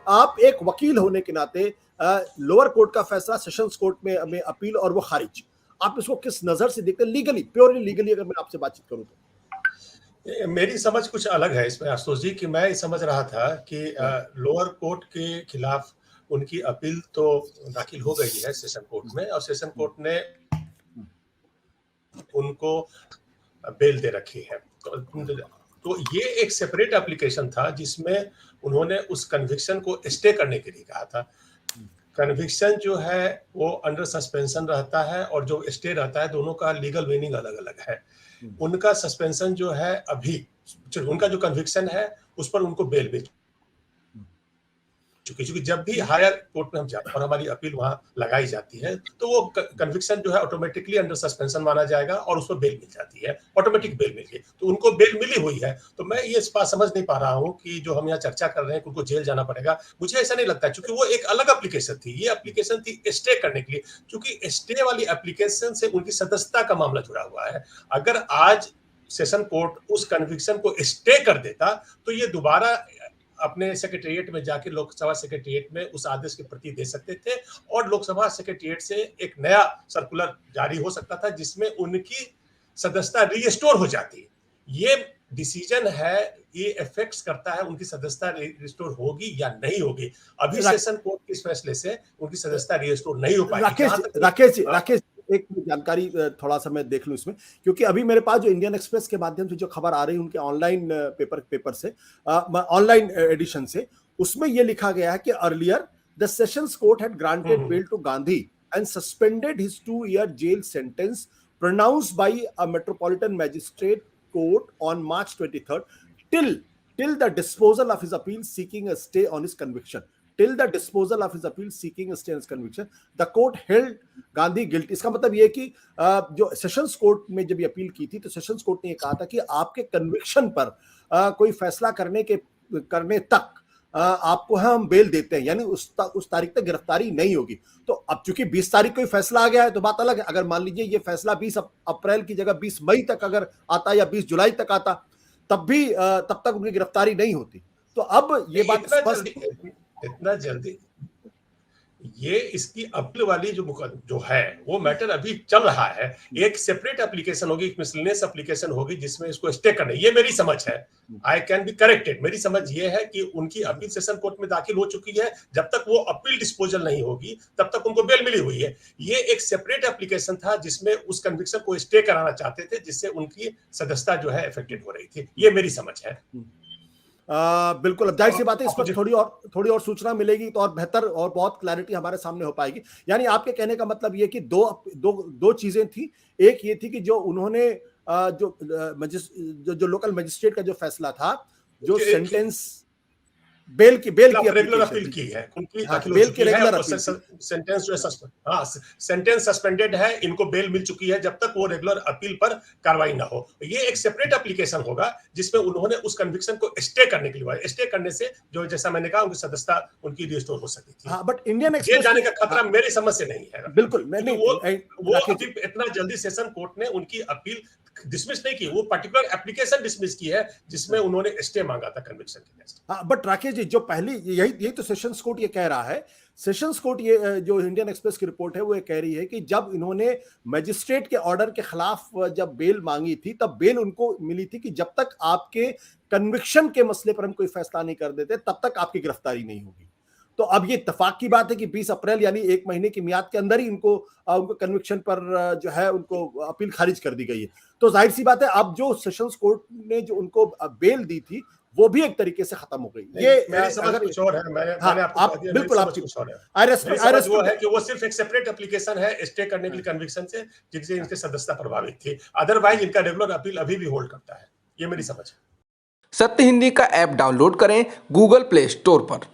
आप एक वकील होने के नाते लोअर कोर्ट का फैसला सेशंस कोर्ट में अपील और वो खारिज, आप इसको किस नजर से देखते हैं लीगली, प्योरली लीगली अगर मैं आपसे बातचीत करूं तो? मेरी समझ कुछ अलग है इसमें आशुतोष जी, कि मैं समझ रहा था कि लोअर कोर्ट के खिलाफ उनकी अपील तो दाखिल हो गई है सेशन कोर्ट में, और सेशन कोर्ट ने उनको बेल दे रखी है। तो ये एक सेपरेट एप्लीकेशन था जिसमें उन्होंने उस कन्विक्शन को स्टे करने के लिए कहा था। कन्विक्शन जो है वो अंडर सस्पेंशन रहता है और जो स्टे रहता है, दोनों का लीगल मीनिंग अलग अलग है। उनका सस्पेंशन जो है अभी, उनका जो कन्विक्शन है उस पर उनको बेल मिल चूंकि जब भी हायर कोर्ट में हम जाते हैं और हमारी अपील वहां लगाई जाती है, तो वो कन्विक्शन जो है ऑटोमेटिकली अंडर सस्पेंशन माना जाएगा और उस पर बेल मिल जाती है, ऑटोमेटिक बेल मिल गई। तो उनको बेल मिली हुई है। तो मैं ये बात समझ नहीं पा रहा हूं कि जो हम यहाँ चर्चा कर रहे हैं उनको जेल जाना पड़ेगा, मुझे ऐसा नहीं लगता, क्योंकि वो एक अलग एप्लीकेशन थी। ये एप्लीकेशन थी स्टे करने के लिए, क्योंकि स्टे वाली एप्लीकेशन से उनकी सदस्यता का मामला जुड़ा हुआ है। अगर आज सेशन कोर्ट उस कन्विक्शन को स्टे कर देता तो ये दोबारा अपने सेक्रेटेरिएट में जाके लोकसभा सेक्रेटेरिएट में उस आदेश की प्रति दे सकते थे और लोकसभा सेक्रेटेरिएट से एक नया सर्कुलर जारी हो सकता था जिसमें उनकी सदस्यता रिस्टोर हो जाती। ये डिसीजन है, ये इफेक्ट्स करता है उनकी सदस्यता रिस्टोर होगी या नहीं होगी। अभी सेशन कोर्ट के इस फैसले से उनकी सदस्यता रिस्टोर नहीं हो पाएगी। राकेश एक जानकारी थोड़ा सा मैं देख लूं इसमें, क्योंकि अभी मेरे पास जो इंडियन एक्सप्रेस के माध्यम से जो खबर आ रही है उनके ऑनलाइन पेपर से, ऑनलाइन एडिशन से, उसमें यह लिखा गया है कि earlier the sessions court had granted bail to Gandhi and suspended his 2-year jail sentence pronounced by a metropolitan magistrate court on March 23rd till the disposal of his appeal seeking a stay on his conviction. Till the disposal of his appeal seeking a stay on his conviction, the court held Gandhi guilty. इसका मतलब ये कि जो sessions court में जब ये appeal की थी तो सेशंस कोर्ट ने ये कहा था कि आपके कन्विक्शन पर कोई फैसला करने तक आपको हम बेल देते हैं, यानी उस तारीख तक गिरफ्तारी नहीं होगी। तो अब चूंकि 20 तारीख को फैसला आ गया है तो बात अलग है। अगर मान लीजिए ये फैसला 20 अप्रैल की जगह 20 मई तक अगर आता या 20 जुलाई तक आता, तब तक उनकी गिरफ्तारी नहीं होती। तो अब ये बात इतना जल्दी ये इसकी अपील वाली जो है वो मैटर अभी चल रहा है। एक सेपरेट एप्लीकेशन होगी, एक मिसलेनियस एप्लीकेशन होगी जिसमें इसको स्टे करना, ये मेरी समझ है। I can be corrected. मेरी समझ ये है कि उनकी अपील सेशन कोर्ट में दाखिल हो चुकी है, जब तक वो अपील डिस्पोजल नहीं होगी तब तक उनको बेल मिली हुई है। ये एक सेपरेट एप्लीकेशन था जिसमें उस कन्विक्शन को स्टे कराना चाहते थे, जिससे उनकी सदस्यता जो है अफेक्टेड हो रही थी। ये मेरी समझ है। बिल्कुल, अब जाहिर सी बात है इस पर थोड़ी और सूचना मिलेगी तो और बेहतर और बहुत क्लैरिटी हमारे सामने हो पाएगी। यानी आपके कहने का मतलब ये कि दो चीजें थी। एक ये थी कि जो उन्होंने जो लोकल मजिस्ट्रेट का जो फैसला था, जो सेंटेंस बेल की रेगुलर अपील की है, उनकी बेल की रेगुलर सेंटेंस जो है सेंटेंस सस्पेंडेड है, इनको बेल मिल चुकी है जब तक वो रेगुलर अपील पर कार्रवाई ना हो। ये एक सेपरेट एप्लीकेशन होगा जिसमें उन्होंने उस कन्विक्शन को स्टे करने के लिए, स्टे करने से जो जैसा मैंने कहा उनकी सदस्यता उनकी रिस्टोर हो सकती थी। बट इंडियन एक्सप्रेस जाने का खतरा मेरी समझ से नहीं है। बिल्कुल वो इतना जल्दी सेशन कोर्ट ने उनकी अपील डिसमिस नहीं की, वो पर्टिकुलर एप्लीकेशन डिसमिस की है जिसमें उन्होंने स्टे मांगा था कन्विक्शन के अगेंस्ट। बट राकेश जी, जो पहली यही तो सेशंस कोर्ट ये कह रहा है, सेशंस कोर्ट ये जो इंडियन एक्सप्रेस की रिपोर्ट है वो ये कह रही है कि जब इन्होंने मजिस्ट्रेट के ऑर्डर के खिलाफ जब बेल मांगी थी तब बेल उनको मिली थी कि जब तक आपके कन्विक्शन के मसले पर हम कोई फैसला नहीं कर देते तब तक आपकी गिरफ्तारी नहीं होगी। तो अब ये इत्तेफाक की बात है कि 20 अप्रैल यानी 1 महीने की मियाद के अंदर ही उनको कन्विक्शन पर जो है उनको अपील खारिज कर दी गई है। तो जाहिर सी बात है अब जो सेशंस कोर्ट ने जो उनको बेल दी थी वो भी एक तरीके से खत्म हो गई। ये मेरी समझ कुछ और है। मैंने आपको बिल्कुल आपकी कुछ और है। वो है कि वो सिर्फ एक सेपरेट एप्लीकेशन है स्टे करने के लिए कन्विक्शन से, जिससे इनकी सदस्यता प्रभावित थी। अदरवाइज इनका रेगुलर अपील अभी भी होल्ड करता है। ये मेरी समझ है। सत्य हिंदी का ऐप डाउनलोड करें गूगल प्ले स्टोर पर।